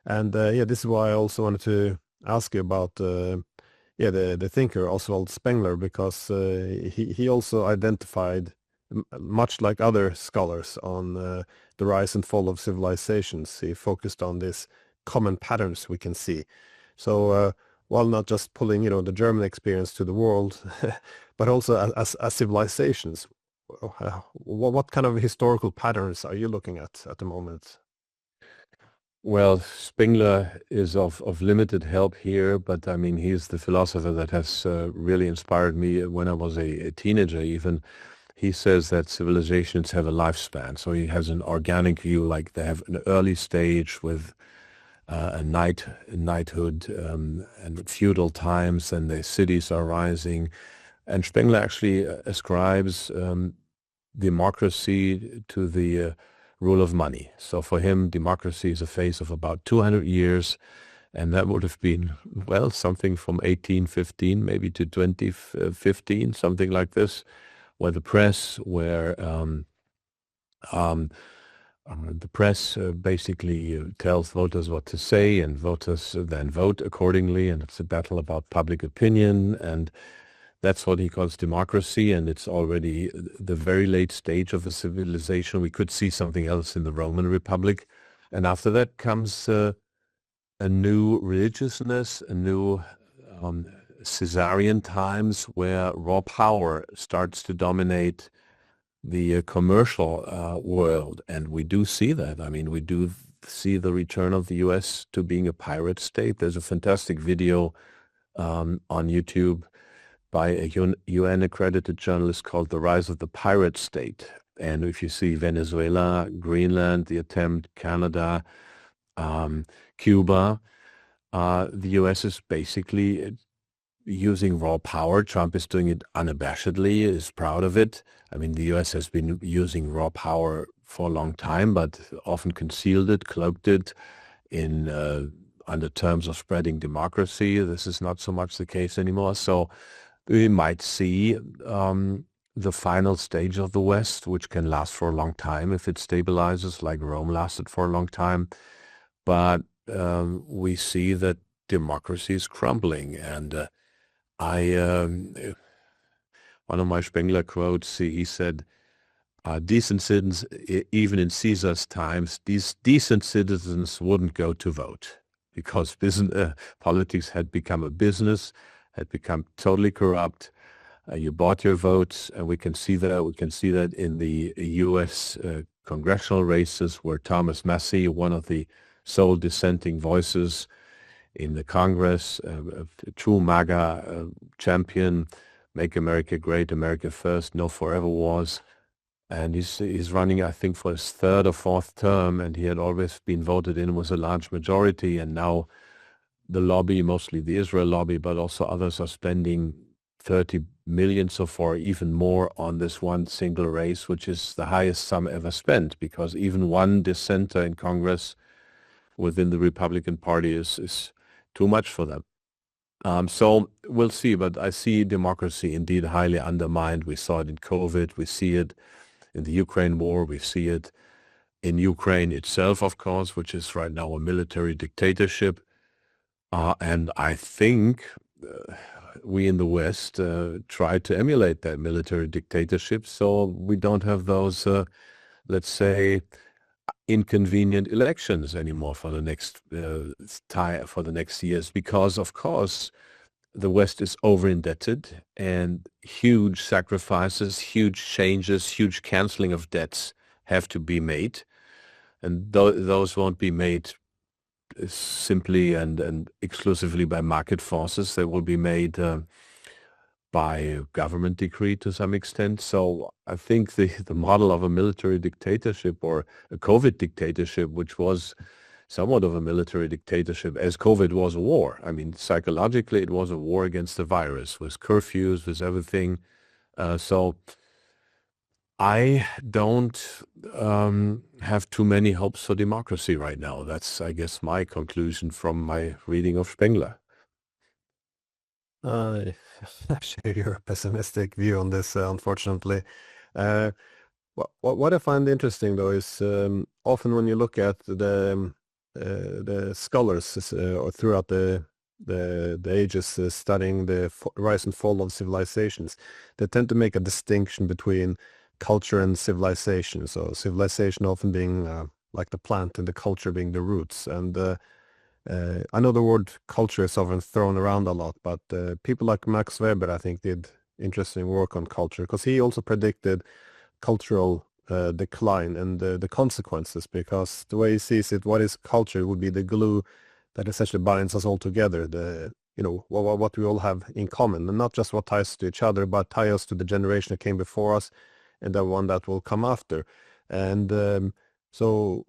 And yeah, this is why I also wanted to ask you about yeah, the thinker Oswald Spengler, because he also identified, much like other scholars, on the rise and fall of civilizations. He focused on these common patterns we can see. So while not just pulling, the German experience to the world, but also as civilizations, what kind of historical patterns are you looking at the moment? Well, Spengler is of limited help here, but I mean, he's the philosopher that has really inspired me when I was a teenager even. He says that civilizations have a lifespan. So he has an organic view, like they have an early stage with knighthood and feudal times, and the cities are rising. And Spengler actually ascribes democracy to the rule of money. So for him, democracy is a phase of about 200 years, and that would have been, well, something from 1815 maybe to 2015, something like this, where the press basically tells voters what to say, and voters then vote accordingly, and it's a battle about public opinion, and that's what he calls democracy, and it's already the very late stage of a civilization. We could see something else in the Roman Republic. And after that comes a new religiousness, a new Caesarian times where raw power starts to dominate the commercial world. And we do see that. I mean, we do see the return of the US to being a pirate state. There's a fantastic video on YouTube by a UN-accredited journalist called The Rise of the Pirate State. And if you see Venezuela, Greenland, the attempt, Canada, Cuba, the US is basically using raw power. Trump is doing it unabashedly, is proud of it. I mean, the US has been using raw power for a long time, but often concealed it, cloaked it in under terms of spreading democracy. This is not so much the case anymore. So we might see the final stage of the West, which can last for a long time if it stabilizes, like Rome lasted for a long time. But we see that democracy is crumbling. And one of my Spengler quotes, he said, decent citizens, even in Caesar's times, these decent citizens wouldn't go to vote because politics had become a business, had become totally corrupt. You bought your votes, and we can see that. We can see that in the U.S. Congressional races, where Thomas Massie, one of the sole dissenting voices in the Congress, a true MAGA champion, Make America Great, America First, No Forever Wars. And he's running, I think, for his third or fourth term, and he had always been voted in with a large majority. And now the lobby, mostly the Israel lobby, but also others, are spending 30 million so far, even more, on this one single race, which is the highest sum ever spent, because even one dissenter in Congress within the Republican Party is too much for them. So we'll see, but I see democracy indeed highly undermined. We saw it in COVID. We see it in the Ukraine war. We see it in Ukraine itself, of course, which is right now a military dictatorship. And I think we in the West try to emulate that military dictatorship, so we don't have those, let's say, inconvenient elections anymore for the next for the next years, because of course the West is over indebted, and huge sacrifices, huge changes, huge canceling of debts have to be made, and those won't be made simply and exclusively by market forces. They will be made by government decree to some extent. So I think the model of a military dictatorship or a COVID dictatorship, which was somewhat of a military dictatorship, as COVID was a war. I mean, psychologically, it was a war against the virus, with curfews, with everything. So I don't have too many hopes for democracy right now. That's, I guess, my conclusion from my reading of Spengler. I share your pessimistic view on this, unfortunately. What I find interesting, though, is often when you look at the scholars or throughout the ages studying the rise and fall of civilizations, they tend to make a distinction between culture and civilization. So civilization often being like the plant and the culture being the roots. And I know the word culture is often thrown around a lot, but people like Max Weber, I think, did interesting work on culture because he also predicted cultural decline and the consequences, because the way he sees it, what is culture would be the glue that essentially binds us all together, the what we all have in common, and not just what ties us to each other, but ties us to the generation that came before us and the one that will come after. And so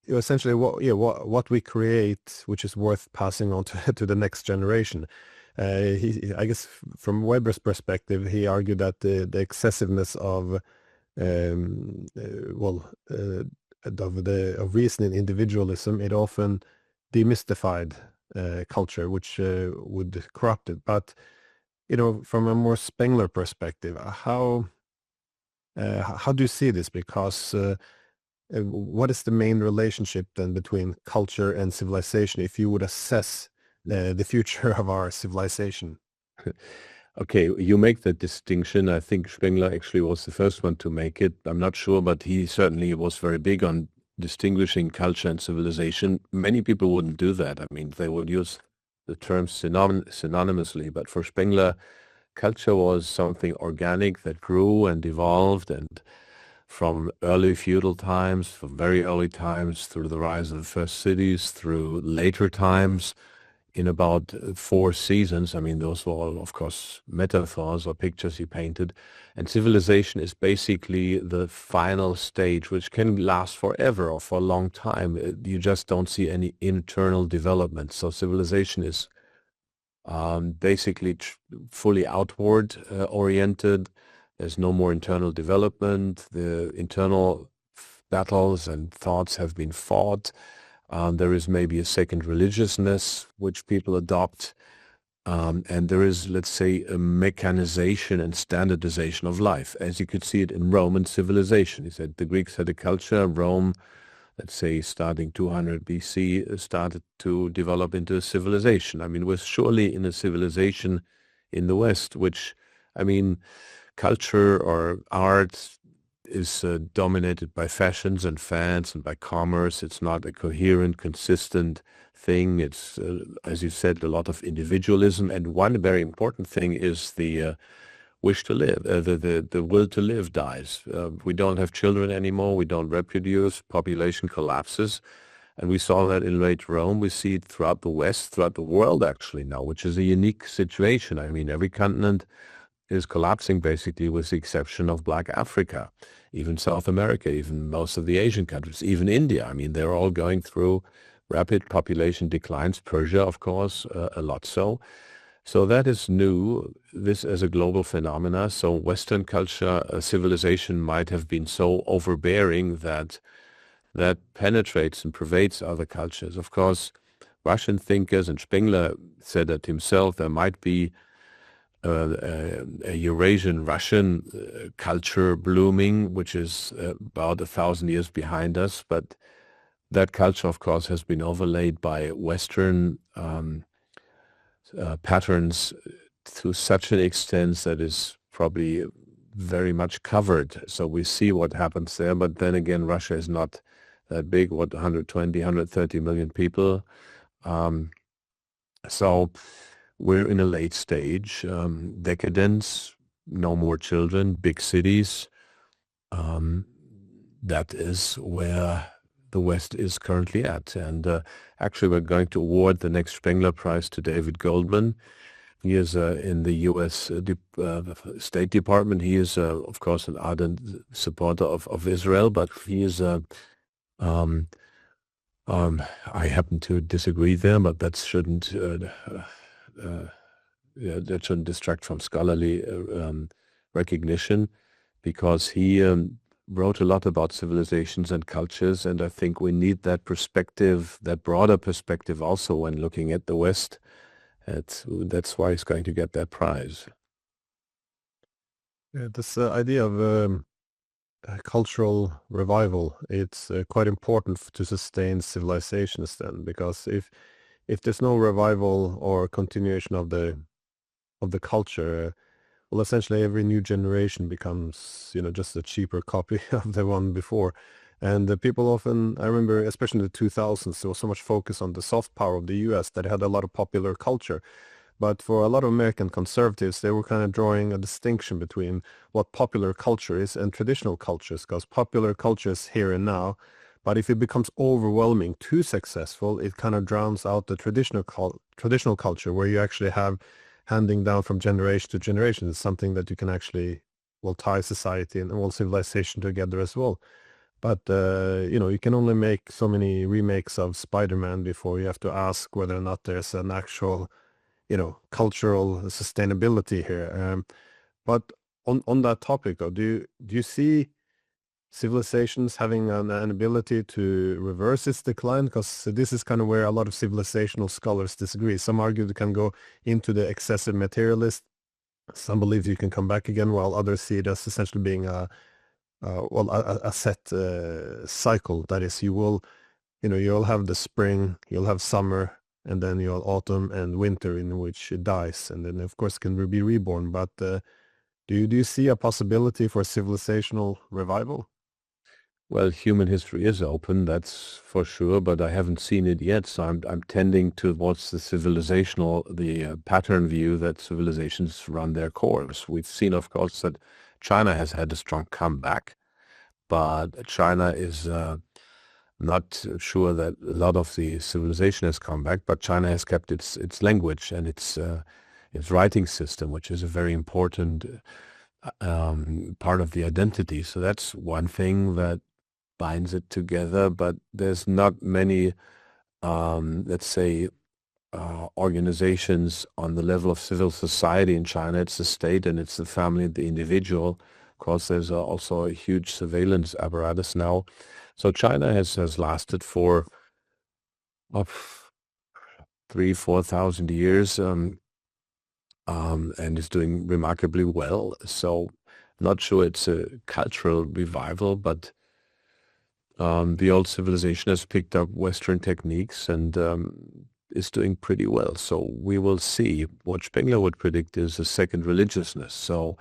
essentially what we create, which is worth passing on to, to the next generation. I guess from Weber's perspective, he argued that the excessiveness of well, of reasoning individualism, it often demystified culture, which would corrupt it. But from a more Spengler perspective, how do you see this? Because what is the main relationship then between culture and civilization, if you would assess the future of our civilization? Okay, you make that distinction. I think Spengler actually was the first one to make it. I'm not sure, but he certainly was very big on distinguishing culture and civilization. Many people wouldn't do that. I mean, they would use the terms synonymously, but for Spengler, culture was something organic that grew and evolved, and from early feudal times, from very early times, through the rise of the first cities, through later times, in about 4 seasons. I mean, those were all, of course, metaphors or pictures he painted. And civilization is basically the final stage, which can last forever or for a long time. You just don't see any internal development. So civilization is basically fully outward oriented. There's no more internal development. The internal battles and thoughts have been fought. There is maybe a second religiousness which people adopt. And there is, let's say, a mechanization and standardization of life, as you could see it in Roman civilization. He said the Greeks had a culture. Rome, let's say, starting 200 BC, started to develop into a civilization. I mean, we're surely in a civilization in the West, which, I mean, culture or art is dominated by fashions and fads and by commerce. It's not a coherent, consistent thing. It's, as you said, a lot of individualism. And one very important thing is the wish to live. The will to live dies. We don't have children anymore. We don't reproduce. Population collapses. And we saw that in late Rome. We see it throughout the West, throughout the world actually now, which is a unique situation. I mean, every continent is collapsing basically, with the exception of Black Africa, even South America, even most of the Asian countries, even India. I mean, they're all going through rapid population declines. Persia, of course, a lot so. So that is new, this as a global phenomena. So Western culture, civilization might have been so overbearing that penetrates and pervades other cultures. Of course, Russian thinkers, and Spengler said that himself, there might be a Eurasian Russian culture blooming, which is about 1,000 years behind us. But that culture, of course, has been overlaid by Western patterns to such an extent that is probably very much covered. So we see what happens there. But then again, Russia is not that big, 120, 130 million people. So we're in a late stage, decadence, no more children, big cities. That is where the West is currently at. And actually, we're going to award the next Spengler Prize to David Goldman. He is in the U.S. State Department. He is, of course, an ardent supporter of Israel, but he is I happen to disagree there, but that shouldn't distract from scholarly recognition, because he wrote a lot about civilizations and cultures, and I think we need that perspective, that broader perspective also when looking at the West. That's why he's going to get that prize. Yeah, this idea of cultural revival, it's quite important to sustain civilizations then, because if there's no revival or continuation of the culture, well, essentially every new generation becomes, just a cheaper copy of the one before. And the people often, I remember, especially in the 2000s, there was so much focus on the soft power of the US that it had a lot of popular culture. But for a lot of American conservatives, they were kind of drawing a distinction between what popular culture is and traditional cultures, because popular culture is here and now. But if it becomes overwhelming, too successful, it kind of drowns out the traditional culture, where you actually have handing down from generation to generation. It's something that you can actually, well, tie society and all civilization together as well. But you can only make so many remakes of Spider-Man before you have to ask whether or not there's an actual, cultural sustainability here. But on that topic, though, do you see civilizations having an ability to reverse its decline? Because this is kind of where a lot of civilizational scholars disagree. Some argue they can go into the excessive materialist. Some believe you can come back again, while others see it as essentially being a set cycle. That is, you'll have the spring, you'll have summer, and then you'll autumn and winter, in which it dies, and then of course it can be reborn. But do you see a possibility for civilizational revival? Well, human history is open, that's for sure, but I haven't seen it yet. So I'm tending towards the civilizational, the pattern view that civilizations run their course. We've seen, of course, that China has had a strong comeback, but China is not sure that a lot of the civilization has come back, but China has kept its language and its writing system, which is a very important part of the identity. So that's one thing that binds it together, but there's not many, let's say, organizations on the level of civil society in China. It's the state and it's the family and the individual. Of course, there's also a huge surveillance apparatus now. So China has lasted for 3,000-4,000 years, and is doing remarkably well. So not sure it's a cultural revival, but the old civilization has picked up Western techniques and is doing pretty well. So we will see. What Spengler would predict is a second religiousness. So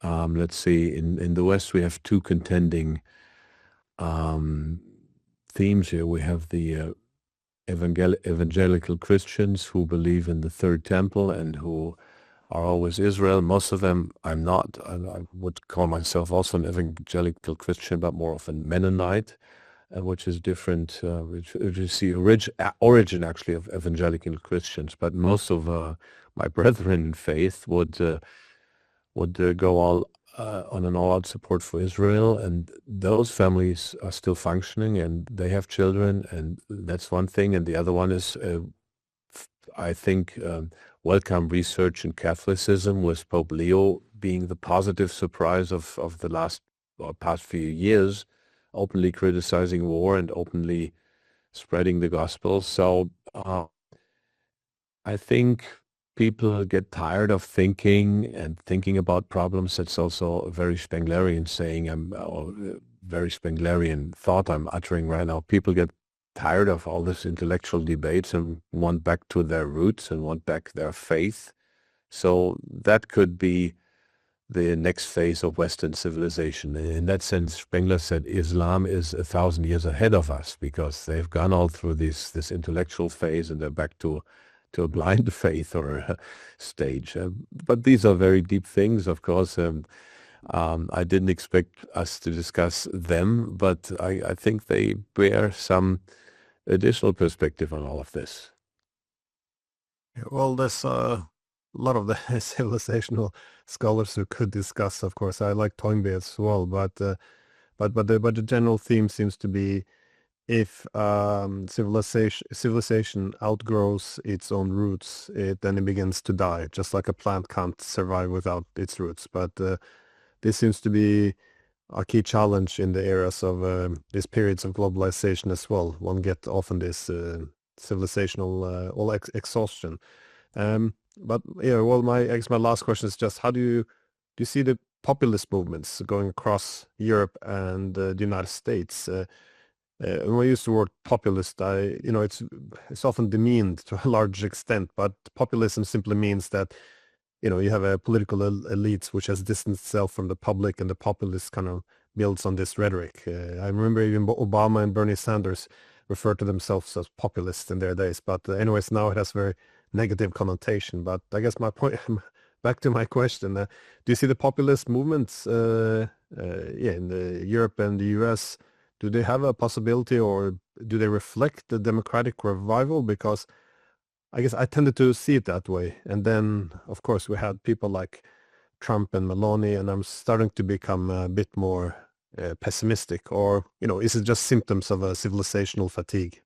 let's see, in the West we have two contending themes here. We have the evangelical Christians who believe in the third temple and who are always Israel. Most of them I'm not. I would call myself also an evangelical Christian, but more of a Mennonite, which is different, which is the origin actually of evangelical Christians. But most of my brethren in faith would go all on an all-out support for Israel, and those families are still functioning and they have children, and that's one thing. And the other one is, I think, welcome research in Catholicism, with Pope Leo being the positive surprise of the last or past few years, openly criticizing war and openly spreading the gospel. So I think people get tired of thinking about problems. That's also a very Spenglerian saying, or very Spenglerian thought I'm uttering right now. People get tired of all this intellectual debates and want back to their roots and want back their faith. So that could be the next phase of Western civilization. In that sense, Spengler said Islam is 1,000 years ahead of us, because they've gone all through this intellectual phase and they're back to a blind faith or a stage. But these are very deep things, of course. I didn't expect us to discuss them, but I think they bear some additional perspective on all of this. Well, there's a lot of the civilizational scholars who could discuss. Of course, I like Toynbee as well, but the general theme seems to be, if civilization outgrows its own roots, then it begins to die, just like a plant can't survive without its roots. But this seems to be a key challenge in the eras of these periods of globalization as well. One get often this civilizational exhaustion. But yeah, well, I guess my last question is just, how do you see the populist movements going across Europe and the United States. When I use the word populist, it's often demeaned to a large extent, but populism simply means that you have a political elite which has distanced itself from the public, and the populist kind of builds on this rhetoric. I remember even Obama and Bernie Sanders referred to themselves as populists in their days, but anyways, now it has very negative connotation. But I guess my point, back to my question, do you see the populist movements, in Europe and the US? Do they have a possibility, or do they reflect the democratic revival? Because I guess I tended to see it that way. And then, of course, we had people like Trump and Meloni, and I'm starting to become a bit more pessimistic. Or, is it just symptoms of a civilizational fatigue?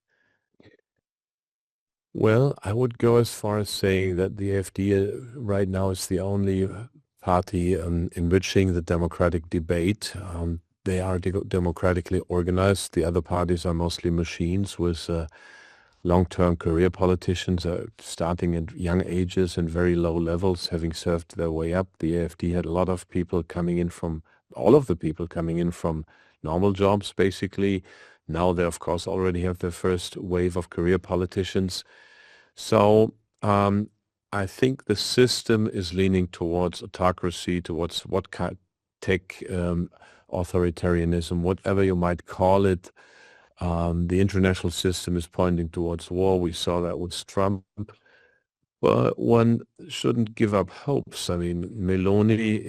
Well, I would go as far as saying that the AfD right now is the only party enriching the democratic debate. They are democratically organized. The other parties are mostly machines with long-term career politicians starting at young ages and very low levels, having served their way up. The AfD had a lot of people coming in from, all of the people coming in from normal jobs, basically. Now they, of course, already have their first wave of career politicians. So I think the system is leaning towards autocracy, towards what kind tech authoritarianism, whatever you might call it. The international system is pointing towards war. We saw that with Trump. But one shouldn't give up hopes. I mean, Meloni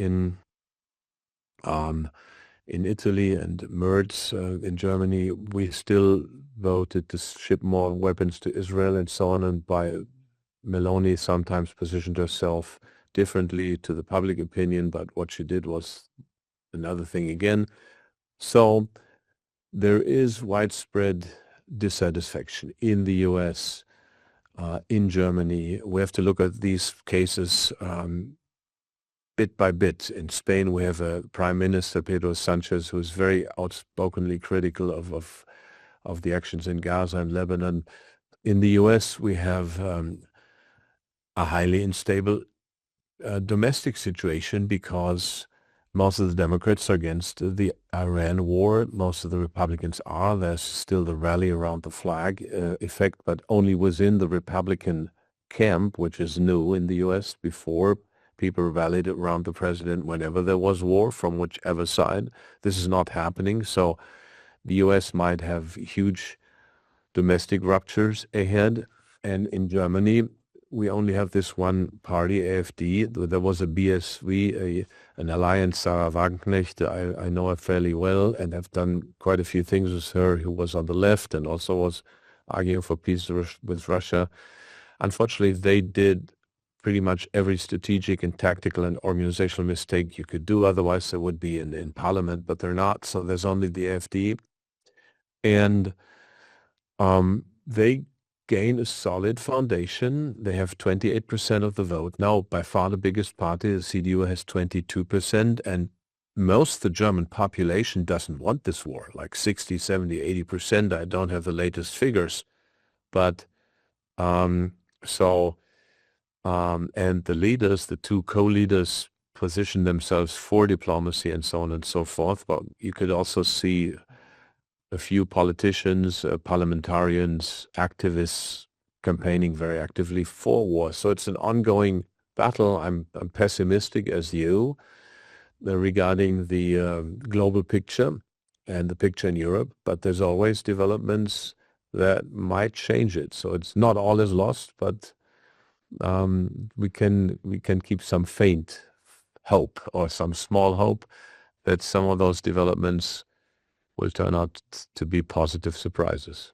in Italy and Merz in Germany, we still voted to ship more weapons to Israel and so on. And by Meloni sometimes positioned herself differently to the public opinion, but what she did was another thing again. So there is widespread dissatisfaction in the US, in Germany. We have to look at these cases bit by bit. In Spain, we have a Prime Minister, Pedro Sanchez, who is very outspokenly critical of the actions in Gaza and Lebanon. In the US, we have a highly unstable domestic situation because most of the Democrats are against the Iran war. Most of the Republicans are. There's still the rally around the flag effect, but only within the Republican camp, which is new in the US. Before, people rallied around the president whenever there was war from whichever side. This is not happening. So the US might have huge domestic ruptures ahead. And in Germany, we only have this one party, AfD. There was a BSV, an alliance, Sarah Wagenknecht. I know her fairly well and have done quite a few things with her, who was on the left and also was arguing for peace with Russia. Unfortunately, they did pretty much every strategic and tactical and organizational mistake you could do. Otherwise, they would be in parliament, but they're not. So there's only the AfD. And they gain a solid foundation. They have 28% of the vote. Now, by far the biggest party, the CDU, has 22%, and most of the German population doesn't want this war, like 60, 70, 80%. I don't have the latest figures. But and the leaders, the two co-leaders, position themselves for diplomacy and so on and so forth. But you could also see a few politicians, parliamentarians, activists campaigning very actively for war. So it's an ongoing battle. I'm pessimistic as you regarding the global picture and the picture in Europe, but there's always developments that might change it. So it's not all is lost, but we can keep some faint hope or some small hope that some of those developments will turn out to be positive surprises.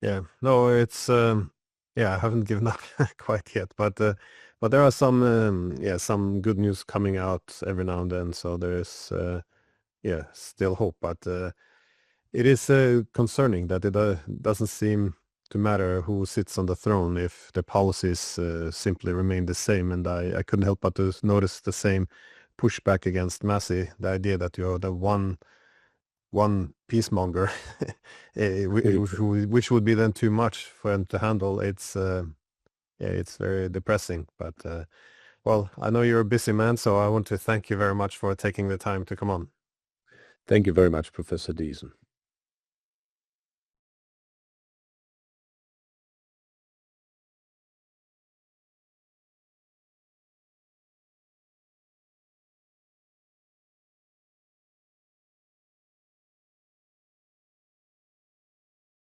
Yeah, no, it's I haven't given up quite yet, but there are some good news coming out every now and then. So there's still hope, but it is concerning that it doesn't seem to matter who sits on the throne if the policies simply remain the same. And I couldn't help but to notice the same pushback against Massey, the idea that you're the one peacemonger, which would be then too much for him to handle. It's very depressing, but Well, I know you're a busy man, so I want to thank you very much for taking the time to come on. Thank you very much, Professor Diesen.